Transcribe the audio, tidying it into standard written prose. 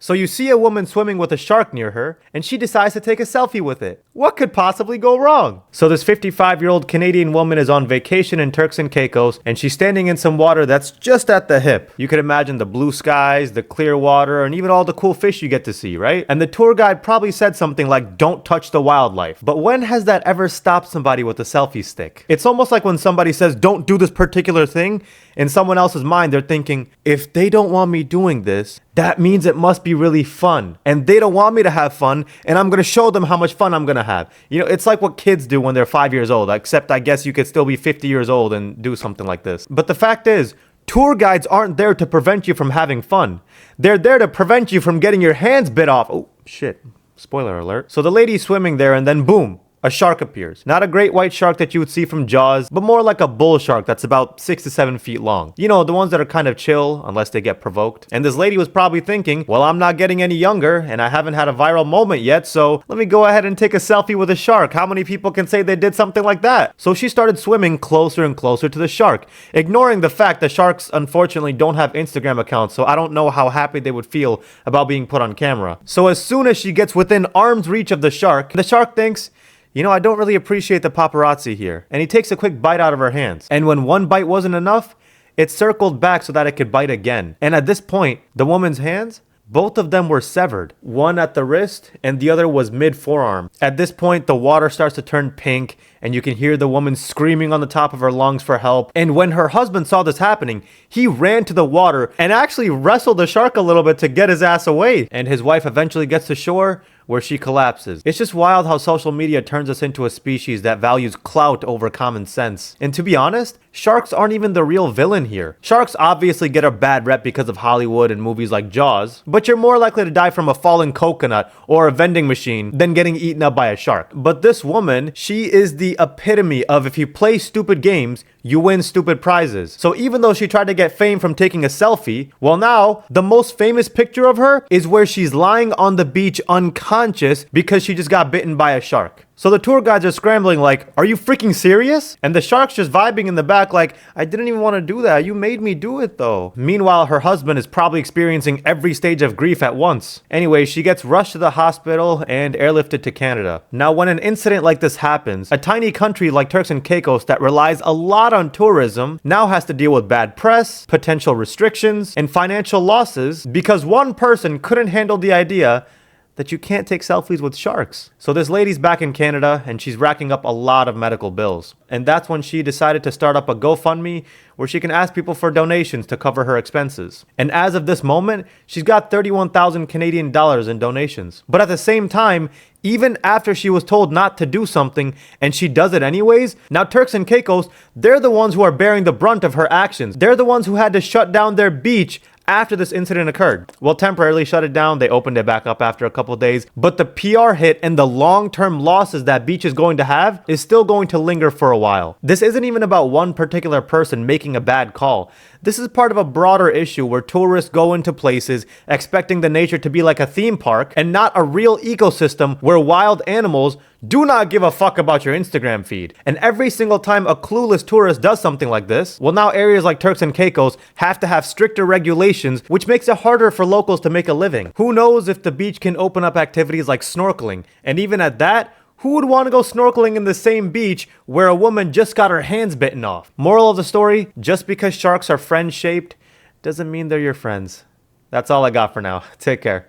So you see a woman swimming with a shark near her, and she decides to take a selfie with it. What could possibly go wrong? So this 55-year-old Canadian woman is on vacation in Turks and Caicos, and she's standing in some water that's just at the hip. You can imagine the blue skies, the clear water, and even all the cool fish you get to see, right? And the tour guide probably said something like, "Don't touch the wildlife." But when has that ever stopped somebody with a selfie stick? It's almost like when somebody says, "Don't do this particular thing," in someone else's mind, they're thinking, if they don't want me doing this, that means it must be really fun. And they don't want me to have fun, and I'm going to show them how much fun I'm going to have. You know, it's like what kids do when they're 5 years old, except I guess you could still be 50 years old and do something like this. But the fact is, tour guides aren't there to prevent you from having fun. They're there to prevent you from getting your hands bit off. Oh, shit. Spoiler alert. So the lady's swimming there, and then boom. A shark appears. Not a great white shark that you would see from Jaws, but more like a bull shark that's about 6 to 7 feet long. You know, the ones that are kind of chill unless they get provoked. And this lady was probably thinking, well, I'm not getting any younger and I haven't had a viral moment yet, so let me go ahead and take a selfie with a shark. How many people can say they did something like that? So she started swimming closer and closer to the shark, ignoring the fact that sharks unfortunately don't have Instagram accounts, so I don't know how happy they would feel about being put on camera. So as soon as she gets within arm's reach of the shark thinks, you know, I don't really appreciate the paparazzi here. And he takes a quick bite out of her hands. And when one bite wasn't enough, it circled back so that it could bite again. And at this point, the woman's hands, both of them were severed. One at the wrist and the other was mid-forearm. At this point, the water starts to turn pink and you can hear the woman screaming on the top of her lungs for help. And when her husband saw this happening, he ran to the water and actually wrestled the shark a little bit to get his ass away. And his wife eventually gets to shore, where she collapses. It's just wild how social media turns us into a species that values clout over common sense. And to be honest, sharks aren't even the real villain here. Sharks obviously get a bad rep because of Hollywood and movies like Jaws, but you're more likely to die from a falling coconut or a vending machine than getting eaten up by a shark. But this woman, she is the epitome of if you play stupid games, you win stupid prizes. So even though she tried to get fame from taking a selfie, well now, the most famous picture of her is where she's lying on the beach unconscious because she just got bitten by a shark. So the tour guides are scrambling like, are you freaking serious? And the shark's just vibing in the back like, I didn't even want to do that. You made me do it though. Meanwhile, her husband is probably experiencing every stage of grief at once. Anyway, she gets rushed to the hospital and airlifted to Canada. Now, when an incident like this happens, a tiny country like Turks and Caicos that relies a lot on tourism now has to deal with bad press, potential restrictions, and financial losses because one person couldn't handle the idea that you can't take selfies with sharks. So this lady's back in Canada and she's racking up a lot of medical bills. And that's when she decided to start up a GoFundMe where she can ask people for donations to cover her expenses. And as of this moment, she's got 31,000 Canadian dollars in donations. But at the same time, even after she was told not to do something and she does it anyways, now Turks and Caicos, they're the ones who are bearing the brunt of her actions. They're the ones who had to shut down their beach after this incident occurred. Well, temporarily shut it down. They opened it back up after a couple of days. But the PR hit and the long-term losses that beach is going to have is still going to linger for a while. This isn't even about one particular person making a bad call. This is part of a broader issue where tourists go into places expecting the nature to be like a theme park and not a real ecosystem where wild animals do not give a fuck about your Instagram feed. And every single time a clueless tourist does something like this, well now areas like Turks and Caicos have to have stricter regulations, which makes it harder for locals to make a living. Who knows if the beach can open up activities like snorkeling, and even at that, who would want to go snorkeling in the same beach where a woman just got her hands bitten off? Moral of the story, just because sharks are friend-shaped doesn't mean they're your friends. That's all I got for now. Take care.